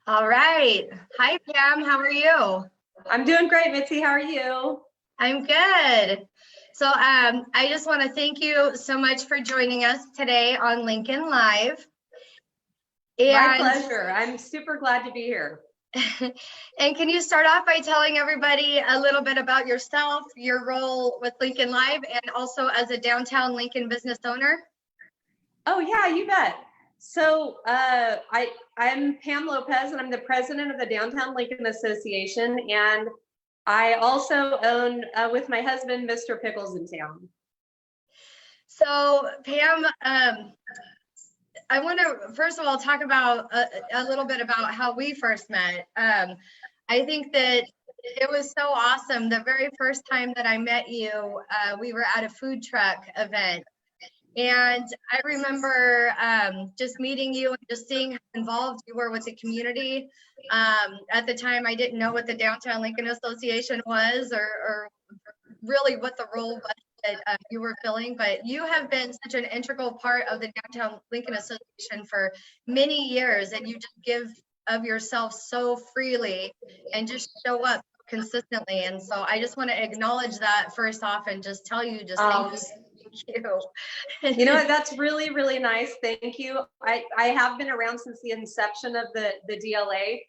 All right. Hi, Pam. How are you? I'm doing great, Mitzi. How are you? I'm good. So I just want to thank you so much for joining us today on Lincoln Live. My And, pleasure. I'm super glad to be here. and can you start off by telling everybody a little bit about yourself, your role with Lincoln Live, and also as a downtown Lincoln business owner? Oh yeah, you bet. So I'm Pam Lopez, and I'm the president of the Downtown Lincoln Association, and I also own with my husband, Mr. Pickles in Town. So Pam, I want to first of all talk about a little bit about how we first met. I think that it was so awesome. The very first time that I met you, we were at a food truck event. And I remember just meeting you and just seeing how involved you were with the community. At the time, I didn't know what the Downtown Lincoln Association was or really what the role was that you were filling, but you have been such an integral part of the Downtown Lincoln Association for many years, and you just give of yourself so freely and just show up consistently. And so I just want to acknowledge that first off and just tell you just thank you. You know what? That's really, really nice. Thank you. I have been around since the inception of the DLA.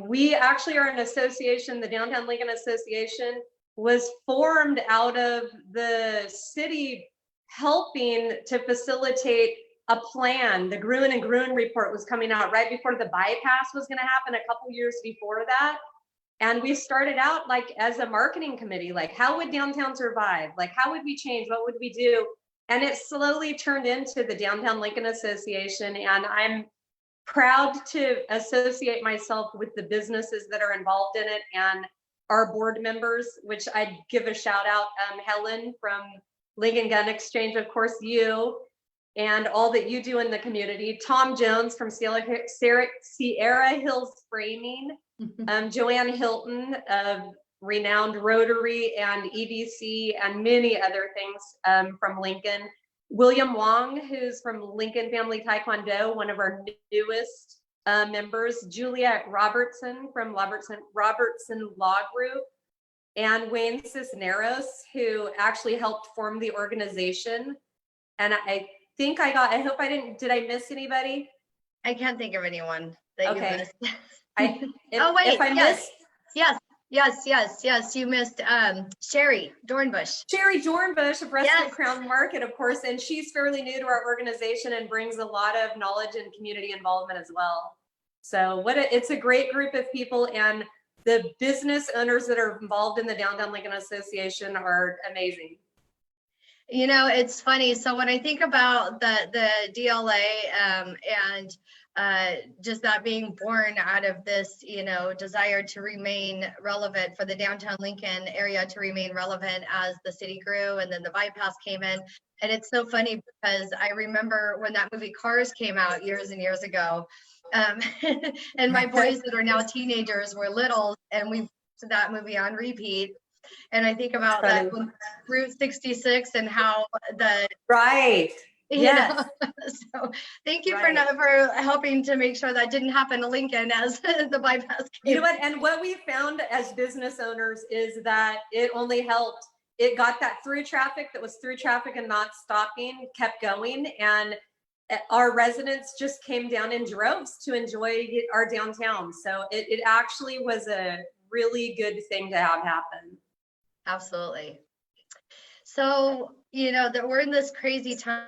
We actually are an association. The Downtown Lincoln Association was formed out of the city helping to facilitate a plan. The Gruen and Gruen report was coming out right before the bypass was going to happen, a couple years before that. And we started out like as a marketing committee, like how would downtown survive? Like how would we change? What would we do? And it slowly turned into the Downtown Lincoln Association. And I'm proud to associate myself with the businesses that are involved in it and our board members, which I'd give a shout out, Helen from Lincoln Gun Exchange, of course, you, and all that you do in the community. Tom Jones from Sierra Hills Framing, Joanne Hilton of renowned Rotary and EDC and many other things from Lincoln. William Wong, who's from Lincoln Family Taekwondo, one of our newest members. Juliet Robertson from Robertson Law Group. And Wayne Cisneros, who actually helped form the organization. And I hope I didn't, did I miss anybody? I can't think of anyone that you missed. Oh wait, if I missed, yes, you missed Sherry Dornbush. Sherry Dornbush of Rescue Crown Market, of course, and she's fairly new to our organization and brings a lot of knowledge and community involvement as well. So it's a great group of people, and the business owners that are involved in the Downtown Lincoln Association are amazing. You know, it's funny. So when I think about the DLA and just that being born out of this, you know, desire to remain relevant for the downtown Lincoln area, to remain relevant as the city grew and then the bypass came in. And it's so funny because I remember when that movie Cars came out years and years ago, and my boys that are now teenagers were little, and we watched that movie on repeat. And I think about that Route 66 and how the so thank you for helping to make sure that didn't happen to Lincoln as the bypass came. You know what? And what we found as business owners is that it only helped. It got that through traffic that was through traffic and not stopping, kept going. And our residents just came down in droves to enjoy our downtown. So it actually was a really good thing to have happen. Absolutely. So, you know, that we're in this crazy time,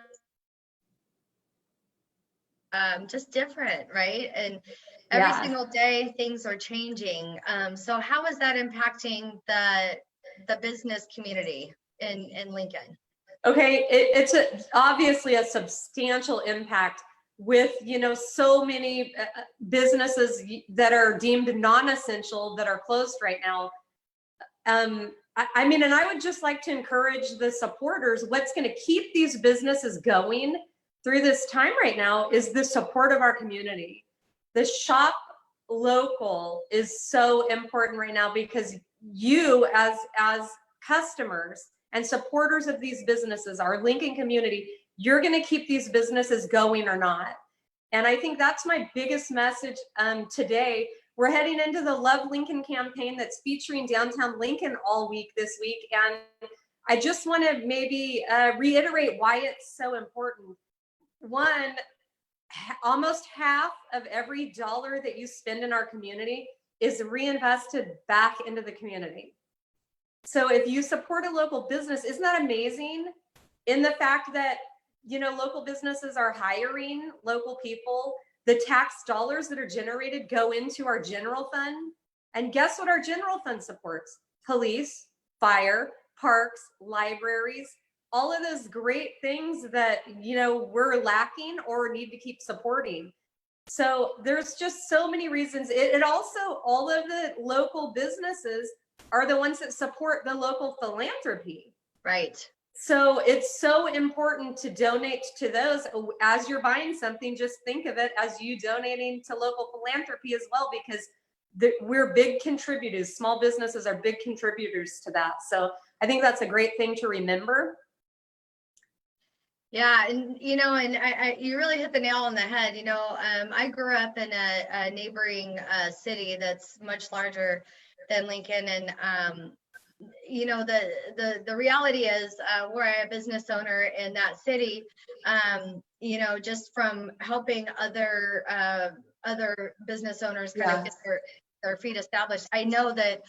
just different, right? And every single day things are changing. So how is that impacting the business community in Lincoln? Okay, it's obviously a substantial impact with, you know, so many businesses that are deemed non-essential that are closed right now. I mean, and I would just like to encourage the supporters. What's going to keep these businesses going through this time right now is the support of our community. The shop local is so important right now because you as customers and supporters of these businesses, our Lincoln community, you're going to keep these businesses going or not. And I think that's my biggest message today. We're heading into the Love Lincoln campaign that's featuring downtown Lincoln all week this week. And I just want to maybe reiterate why it's so important. One, almost half of every dollar that you spend in our community is reinvested back into the community. So if you support a local business, isn't that amazing? In the fact that, you know, local businesses are hiring local people, the tax dollars that are generated go into our general fund. And guess what our general fund supports? Police, fire, parks, libraries, all of those great things that, you know, we're lacking or need to keep supporting. So there's just so many reasons. It also, all of the local businesses are the ones that support the local philanthropy. Right. So it's so important to donate to those. As you're buying something, just think of it as you donating to local philanthropy as well, because we're big contributors. Small businesses are big contributors to that. So I think that's a great thing to remember. Yeah, and you know, and you really hit the nail on the head. You know, I grew up in a neighboring city that's much larger than Lincoln, and you know, the reality is, we're a business owner in that city. You know, just from helping other business owners kind of get their feet established, I know that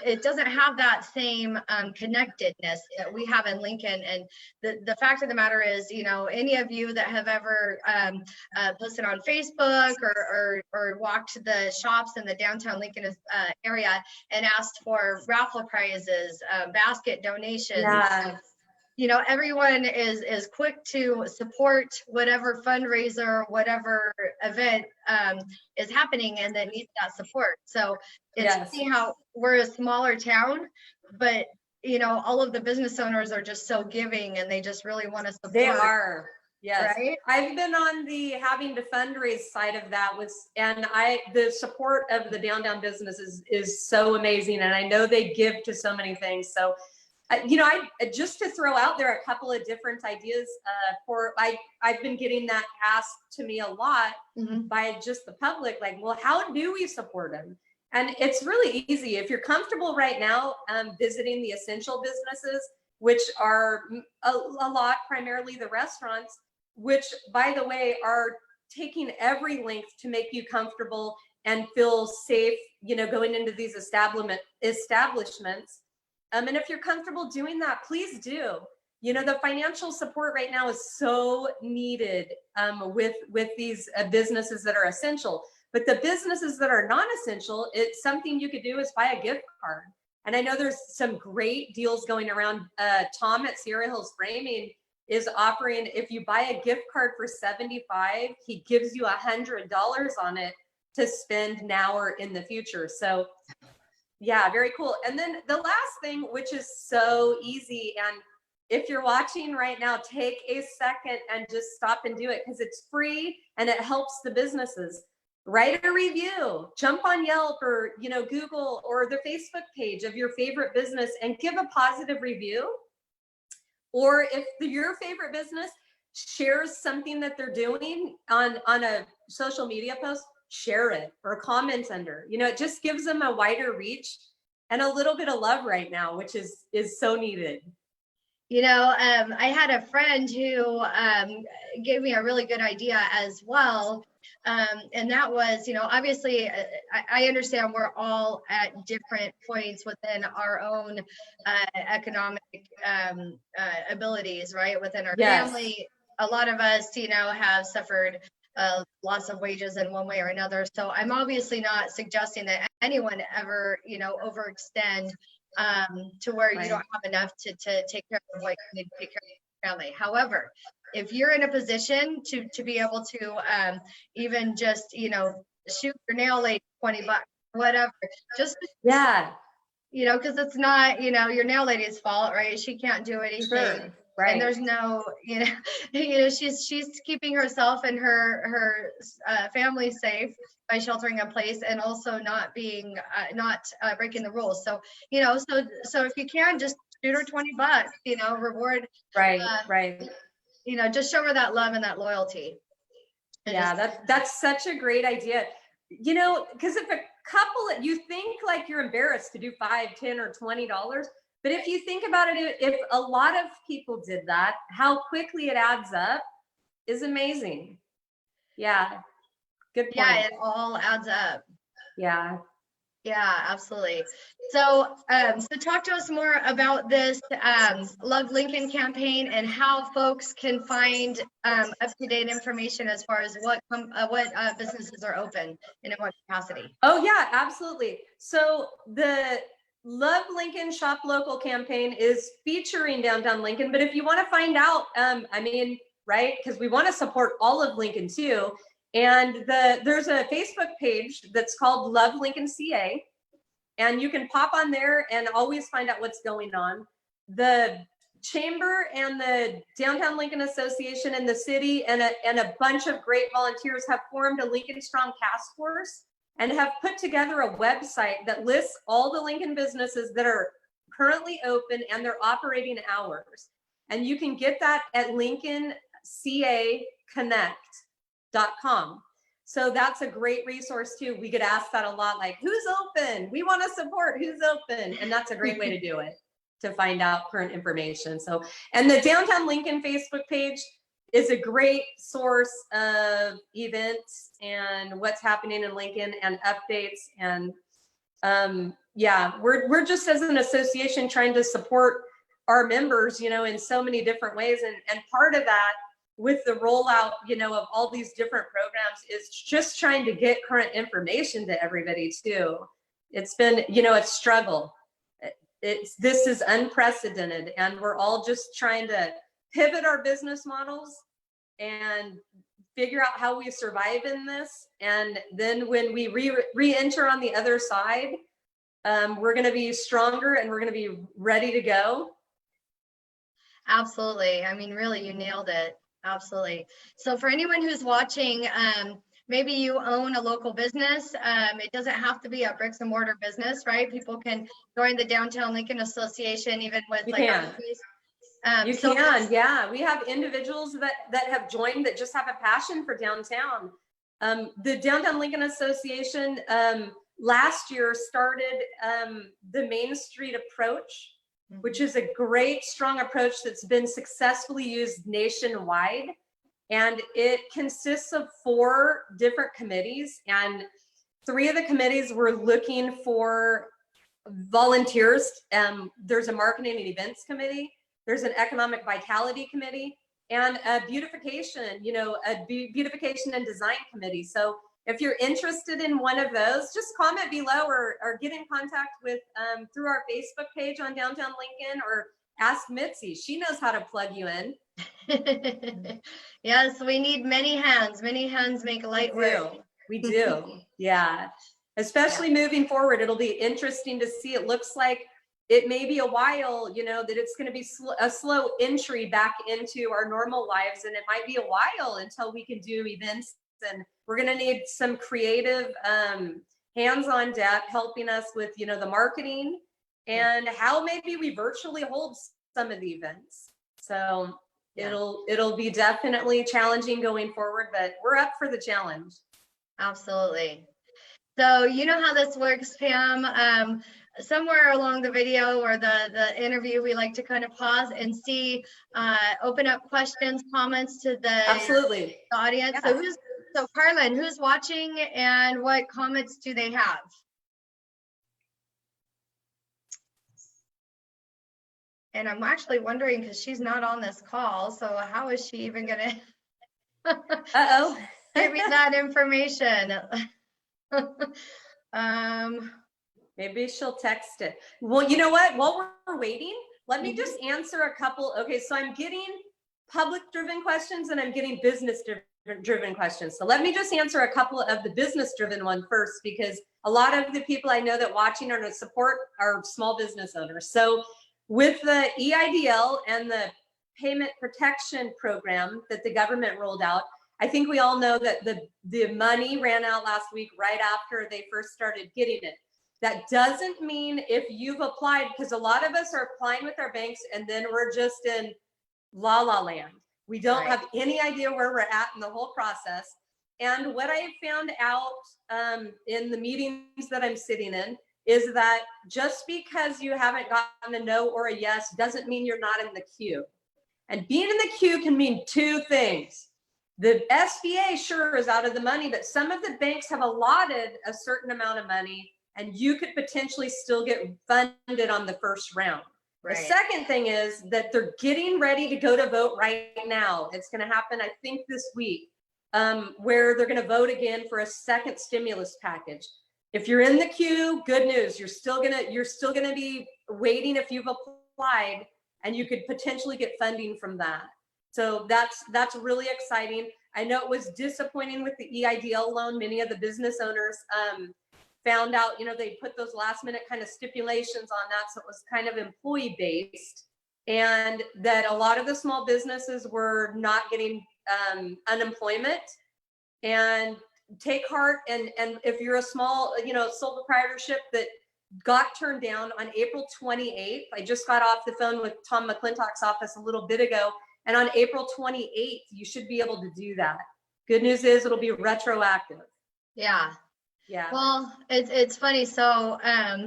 it doesn't have that same connectedness that we have in Lincoln. And the fact of the matter is, you know, any of you that have ever posted on Facebook or walked the shops in the downtown Lincoln area and asked for raffle prizes, basket donations. Yeah. You know, everyone is quick to support whatever fundraiser, whatever event is happening and that needs that support. So it's funny how we're a smaller town, but you know, all of the business owners are just so giving and they just really want to support. They are. Yes. Right? I've been on the having to fundraise side of that and the support of the downtown businesses is so amazing. And I know they give to so many things. So you know, just to throw out there a couple of different ideas I've been getting that asked to me a lot by just the public, like, well, how do we support them? And it's really easy. If you're comfortable right now visiting the essential businesses, which are a lot, primarily the restaurants, which, by the way, are taking every length to make you comfortable and feel safe, you know, going into these establishments. And if you're comfortable doing that, please do. You know, the financial support right now is so needed with these businesses that are essential. But the businesses that are non-essential, it's something you could do is buy a gift card. And I know there's some great deals going around. Tom at Sierra Hills Framing is offering, if you buy a gift card for $75, he gives you $100 on it to spend now or in the future. So yeah, very cool. And then the last thing, which is so easy, and if you're watching right now, take a second and just stop and do it because it's free and it helps the businesses. Write a review, jump on Yelp or, you know, Google or the Facebook page of your favorite business and give a positive review. Or if your favorite business shares something that they're doing on a social media post, share it or comment under. You know, it just gives them a wider reach and a little bit of love right now, which is so needed. You know, I had a friend who gave me a really good idea as well. And that was, you know, obviously I understand we're all at different points within our own economic abilities, right? Within our family, a lot of us, you know, have suffered loss of wages in one way or another. So I'm obviously not suggesting that anyone ever, you know, overextend to where you don't have enough to take care of what you need to take care of your family. However, if you're in a position to be able to even just, you know, shoot your nail lady $20, whatever, just you know, because it's not, you know, your nail lady's fault, right? She can't do anything. Sure. Right. And there's no, you know, she's keeping herself and her family safe by sheltering in place and also not being not breaking the rules. So, you know, so if you can just shoot her $20, you know, reward. Right. Right. You know, just show her that love and that loyalty. Yeah, that's such a great idea. You know, because if a couple, you think like you're embarrassed to do $5, $10, or $20, but if you think about it, if a lot of people did that, how quickly it adds up is amazing. Yeah, good point. Yeah, it all adds up. Yeah. Yeah, absolutely. So, so talk to us more about this Love Lincoln campaign and how folks can find up-to-date information as far as what businesses are open and in what capacity. Oh yeah, absolutely. So the Love Lincoln Shop Local campaign is featuring downtown Lincoln, but if you want to find out, I mean, right, because we want to support all of Lincoln too. And there's a Facebook page that's called Love Lincoln CA, and you can pop on there and always find out what's going on. The Chamber and the Downtown Lincoln Association and the city and a bunch of great volunteers have formed a Lincoln Strong Task Force and have put together a website that lists all the Lincoln businesses that are currently open and their operating hours. And you can get that at lincolncaconnect.com. So that's a great resource too. We get asked that a lot, like, who's open? We want to support who's open. And that's a great way to do it, to find out current information. So, and the Downtown Lincoln Facebook page is a great source of events and what's happening in Lincoln and updates. And yeah, we're just as an association trying to support our members, you know, in so many different ways. And part of that with the rollout, you know, of all these different programs is just trying to get current information to everybody too. It's been, you know, a struggle. This is unprecedented, and we're all just trying to pivot our business models and figure out how we survive in this. And then when we re-enter on the other side, we're going to be stronger and we're going to be ready to go. Absolutely. I mean, really, you nailed it. Absolutely. So for anyone who's watching, maybe you own a local business. It doesn't have to be a bricks and mortar business, right? People can join the Downtown Lincoln Association, even with You like can. Yeah. We have individuals that have joined that just have a passion for downtown. The Downtown Lincoln Association last year started the Main Street approach, which is a great, strong approach that's been successfully used nationwide. And it consists of 4 different committees, and 3 of the committees were looking for volunteers. There's a marketing and events committee, there's an economic vitality committee, and a beautification, you know, a beautification and design committee. So if you're interested in one of those, just comment below or get in contact with through our Facebook page on Downtown Lincoln, or ask Mitzi. She knows how to plug you in. Yes, we need many hands. Many hands make light work. We do. Yeah. Especially moving forward, it'll be interesting to see. It looks like it may be a while, you know, that it's going to be a slow entry back into our normal lives. And it might be a while until we can do events. And we're going to need some creative hands on deck helping us with, you know, the marketing and how maybe we virtually hold some of the events. So it'll be definitely challenging going forward, but we're up for the challenge. Absolutely. So you know how this works, Pam. Somewhere along the video or the interview, we like to kind of pause and see, open up questions, comments to the audience. Yeah. So Carlin, who's watching and what comments do they have? And I'm actually wondering, because she's not on this call, so how is she even gonna give me that information? Maybe she'll text it. Well, you know what? While we're waiting, let me just answer a couple. Okay, so I'm getting public-driven questions and I'm getting business-driven questions. So let me just answer a couple of the business-driven one first, because a lot of the people I know that watching are to support are small business owners. So with the EIDL and the payment protection program that the government rolled out, I think we all know that the money ran out last week right after they first started getting it. That doesn't mean if you've applied, because a lot of us are applying with our banks and then we're just in la la land. We don't have any idea where we're at in the whole process. And what I have found out in the meetings that I'm sitting in is that just because you haven't gotten a no or a yes doesn't mean you're not in the queue. And being in the queue can mean two things. The SBA sure is out of the money, but some of the banks have allotted a certain amount of money and you could potentially still get funded on the first round. Right. The second thing is that they're getting ready to go to vote right now. It's going to happen, I think, this week, where they're going to vote again for a second stimulus package. If you're in the queue, good news. You're still gonna be waiting if you've applied, and you could potentially get funding from that. So that's really exciting. I know it was disappointing with the EIDL loan. Many of the business owners found out, they put those last minute kind of stipulations on that. So it was kind of employee based, and that a lot of the small businesses were not getting unemployment. And take heart. And if you're a small, sole proprietorship that got turned down on April 28th, I just got off the phone with Tom McClintock's office a little bit ago. And on April 28th, you should be able to do that. Good news is it'll be retroactive. Yeah. Yeah. Well, it's funny. So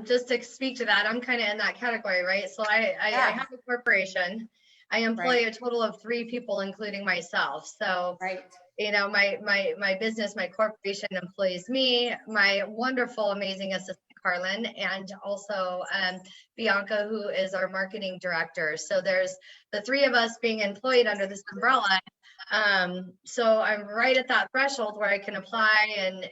just to speak to that, I'm kind of in that category, right? So I have a corporation. I employ a total of 3 people, including myself. So, my business, my corporation employs me, my wonderful, amazing assistant, Carlin, and also Bianca, who is our marketing director. So there's the 3 of us being employed under this umbrella. So I'm right at that threshold where I can apply and,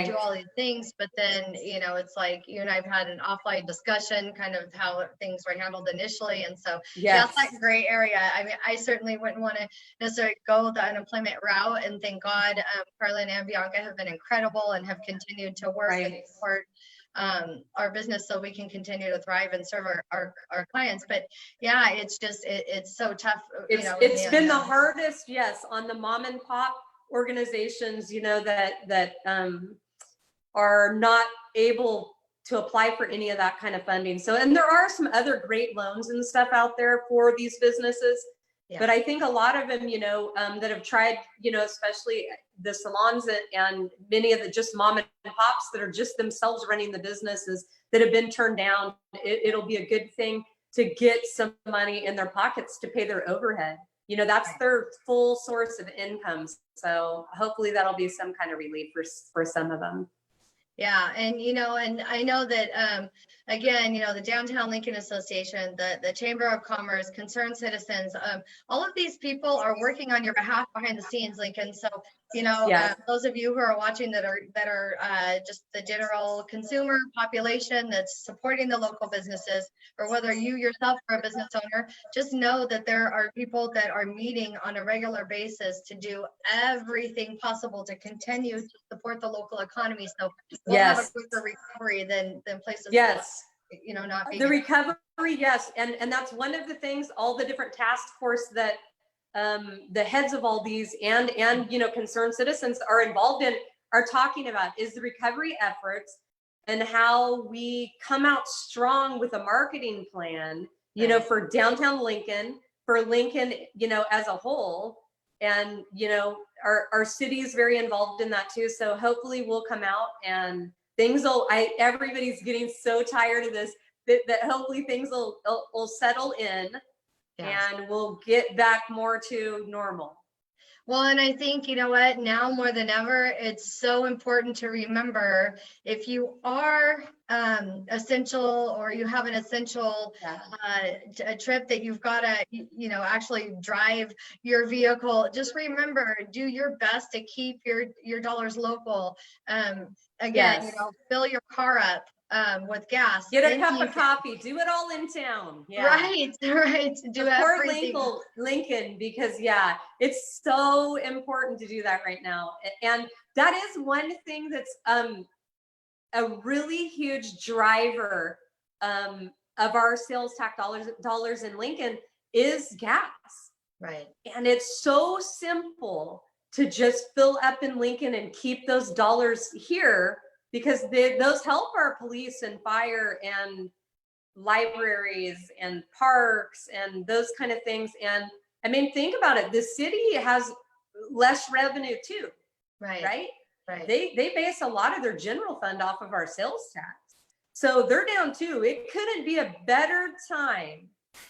do all these things. But then, it's like you and I've had an offline discussion, kind of how things were handled initially. And so that's that gray area. I mean, I certainly wouldn't want to necessarily go the unemployment route. And thank God, Carlin and Bianca have been incredible and have continued to work and support our business so we can continue to thrive and serve our clients. But yeah, it's just it's so tough. It's been the hardest, on the mom and pop organizations, that are not able to apply for any of that kind of funding. So, and there are some other great loans and stuff out there for these businesses. Yeah. But I think a lot of them, that have tried, especially the salons and many of the just mom and pops that are just themselves running the businesses that have been turned down, it'll be a good thing to get some money in their pockets to pay their overhead. That's their full source of income. So hopefully that'll be some kind of relief for some of them. Yeah. And, and I know that, again, the Downtown Lincoln Association, the Chamber of Commerce, Concerned Citizens, all of these people are working on your behalf behind the scenes, Lincoln. So, those of you who are watching that are just the general consumer population that's supporting the local businesses, or whether you yourself are a business owner, just know that there are people that are meeting on a regular basis to do everything possible to continue to support the local economy. So we'll have a quicker recovery than places. Not being the recovery. Yes. And that's one of the things, all the different task force that the heads of all these and concerned citizens are involved in are talking about is the recovery efforts and how we come out strong with a marketing plan, for downtown Lincoln, for Lincoln, as a whole. And, our city is very involved in that too. So hopefully we'll come out and everybody's getting so tired of this that hopefully things will settle in. Yeah. And we'll get back more to normal. Well, and I think, now more than ever, it's so important to remember if you are essential or you have an essential a trip that you've got to, actually drive your vehicle, just remember, do your best to keep your dollars local. Again, fill your car up with gas. Get a cup of coffee. Do it all in town. Yeah. Right. Do everything. Lincoln, because it's so important to do that right now. And that is one thing that's a really huge driver of our sales tax dollars in Lincoln is gas. Right. And it's so simple to just fill up in Lincoln and keep those dollars here, because those help our police and fire and libraries and parks and those kind of things. And I mean, think about it. The city has less revenue too. right? Right. They base a lot of their general fund off of our sales tax. So they're down too. It couldn't be a better time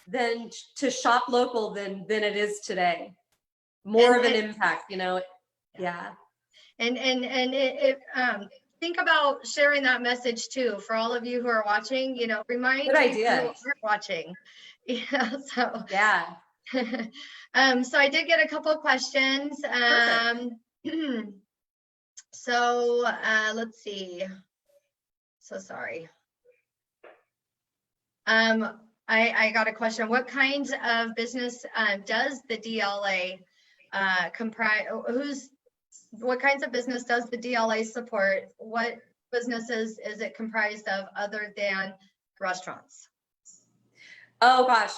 than to shop local than it is today. More of an impact, you know. Yeah. And think about sharing that message too for all of you who are watching, you know, remind Good people idea. who aren't watching. Yeah, so Yeah. so I did get a couple of questions. So let's see. So sorry. I got a question. What kinds of business does the DLA comprise? What kinds of business does the DLA support? What businesses is it comprised of other than restaurants? Oh gosh,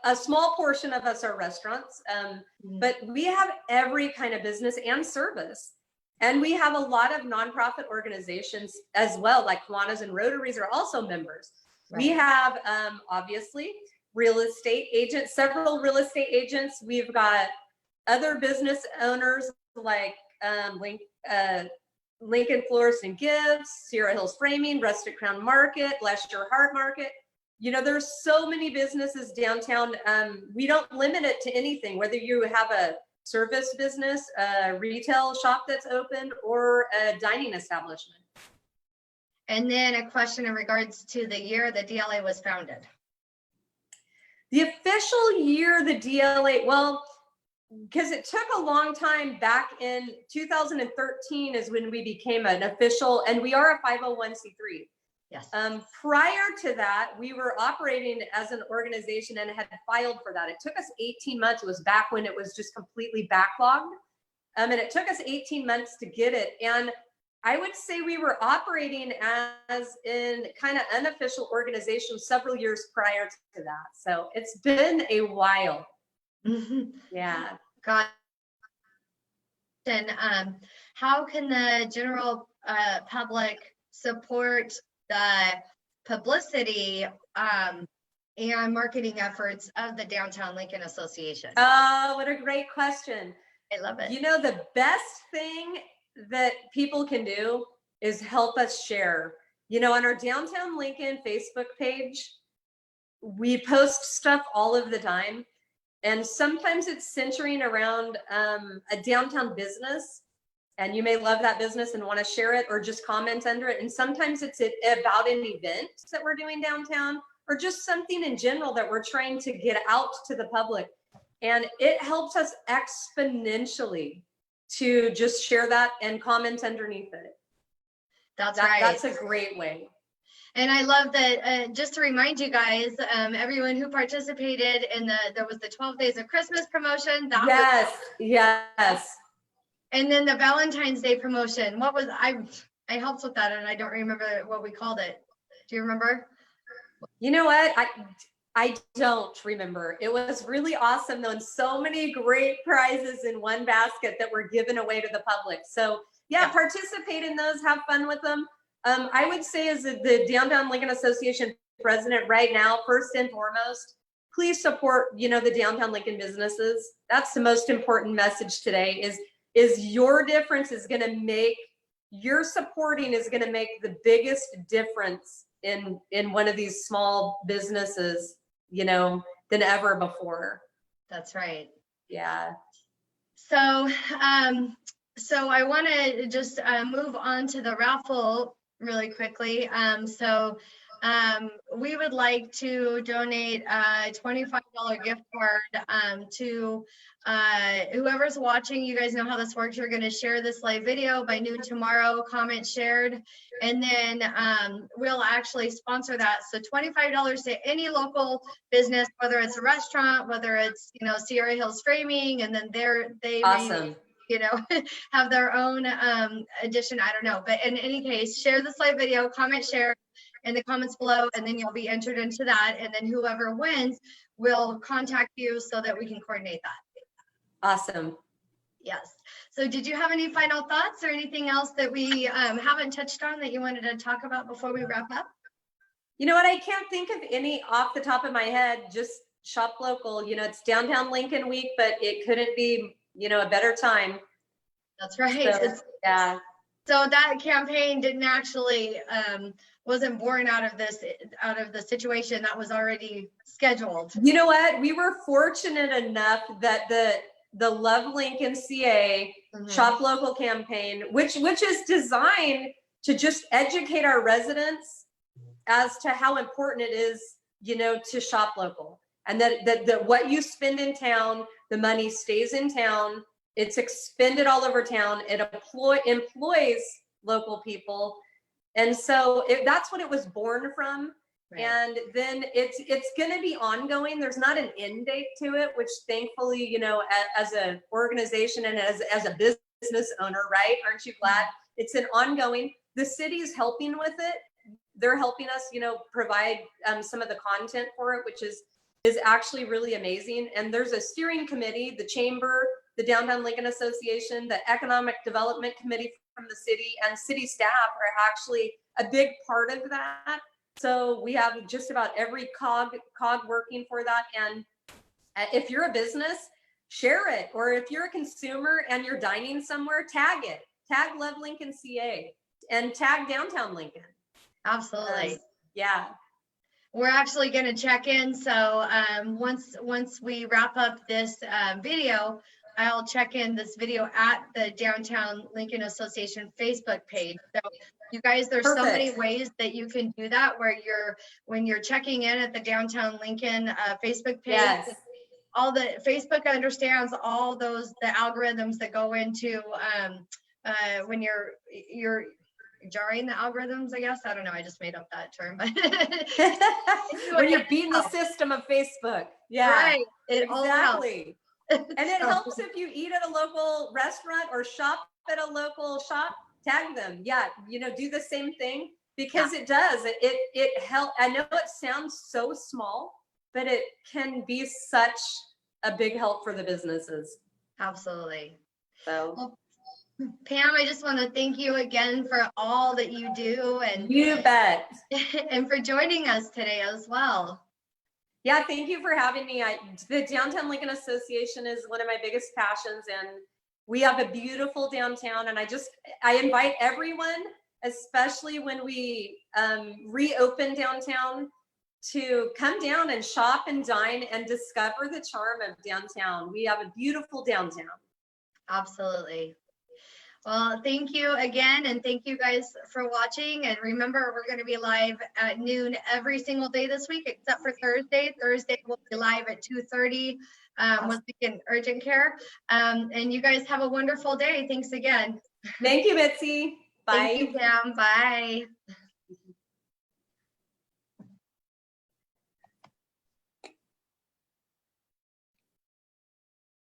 a small portion of us are restaurants, but we have every kind of business and service. And we have a lot of nonprofit organizations as well, like Kiwanis and Rotaries are also members. Right. We have obviously real estate agents, several real estate agents. We've got other business owners like Lincoln Florist and Gifts, Sierra Hills Framing, Rustic Crown Market, Bless Your Heart Market. You know, there's so many businesses downtown. We don't limit it to anything, whether you have a service business, a retail shop that's open, or a dining establishment. And then a question in regards to the year the DLA was founded. The official year the DLA, well, because it took a long time. Back in 2013 is when we became an official, and we are a 501c3. Yes. Prior to that, we were operating as an organization and had filed for that. It took us 18 months. It was back when it was just completely backlogged. And it took us 18 months to get it. And I would say we were operating as in kind of unofficial organization several years prior to that. So it's been a while. Yeah. Got it. And how can the general public support the publicity and marketing efforts of the Downtown Lincoln Association? Oh, what a great question. I love it. You know, the best thing that people can do is help us share. You know, on our Downtown Lincoln Facebook page, we post stuff all of the time. And sometimes it's centering around a downtown business, and you may love that business and want to share it or just comment under it. And sometimes it's about an event that we're doing downtown, or just something in general that we're trying to get out to the public. And it helps us exponentially to just share that and comment underneath it. That's right. That's a great way. And I love that, just to remind you guys, everyone who participated in there was the 12 Days of Christmas promotion. Yes. And then the Valentine's Day promotion. What was, I helped with that and I don't remember what we called it. Do you remember? You know what? I don't remember. It was really awesome though, and so many great prizes in one basket that were given away to the public. So yeah, participate in those, have fun with them. I would say as the Downtown Lincoln Association president right now, first and foremost, please support, you know, the Downtown Lincoln businesses. That's the most important message today is your difference is going to make, your supporting is going to make the biggest difference in one of these small businesses, you know, than ever before. That's right. Yeah. So, so I want to just move on to the raffle really quickly. We would like to donate a $25 gift card to whoever's watching. You guys know how this works. You're going to share this live video by noon tomorrow, comment shared, and then we'll actually sponsor that. So $25 to any local business, whether it's a restaurant, whether it's, you know, Sierra Hills Framing, and then they awesome. may, you know, have their own edition. I don't know, but in any case, share this live video, comment, share in the comments below, and then you'll be entered into that. And then whoever wins will contact you so that we can coordinate that. Awesome. Yes. So did you have any final thoughts or anything else that we haven't touched on that you wanted to talk about before we wrap up? You know what? I can't think of any off the top of my head. Just shop local. You know, it's Downtown Lincoln Week, but it couldn't be, you know, a better time. That's right. So, yeah. So that campaign didn't actually, wasn't born out of the situation that was already scheduled. You know what? We were fortunate enough that the Love Lincoln CA Shop Local campaign, which is designed to just educate our residents as to how important it is, you know, to shop local, and that what you spend in town, the money stays in town. It's expended all over town. It employs local people. And so that's what it was born from. Right. And then it's going to be ongoing. There's not an end date to it, which thankfully, you know, as an organization and as a business owner, right? Aren't you glad? It's an ongoing, the city's helping with it. They're helping us, you know, provide some of the content for it, which is actually really amazing. And there's a steering committee, the chamber, the Downtown Lincoln Association, the Economic Development Committee from the city, and city staff are actually a big part of that. So we have just about every cog working for that. And if you're a business, share it. Or if you're a consumer and you're dining somewhere, tag it. Tag Love Lincoln CA and tag Downtown Lincoln. Absolutely. Yeah. We're actually going to check in. So once we wrap up this video, I'll check in this video at the Downtown Lincoln Association Facebook page. So you guys, there's so many ways that you can do that, where when you're checking in at the Downtown Lincoln Facebook page. Yes. All the Facebook understands all the algorithms that go into when you're jarring the algorithms, I guess. I don't know. I just made up that term, but when you're beating the system of Facebook. Yeah, right. Exactly. And it helps if you eat at a local restaurant or shop at a local shop, tag them. Yeah, you know, do the same thing, because it does. It helps. I know it sounds so small, but it can be such a big help for the businesses. Absolutely. So. Well, Pam, I just want to thank you again for all that you do, and you bet, and for joining us today as well. Yeah, thank you for having me. The Downtown Lincoln Association is one of my biggest passions, and we have a beautiful downtown. And I invite everyone, especially when we reopen downtown, to come down and shop and dine and discover the charm of downtown. We have a beautiful downtown. Absolutely. Well, thank you again, and thank you guys for watching. And remember, we're going to be live at noon every single day this week, except for Thursday. Thursday we'll be live at 2:30 with urgent care. And you guys have a wonderful day. Thanks again. Thank you, Mitzi. Bye. Thank you, Pam. Bye.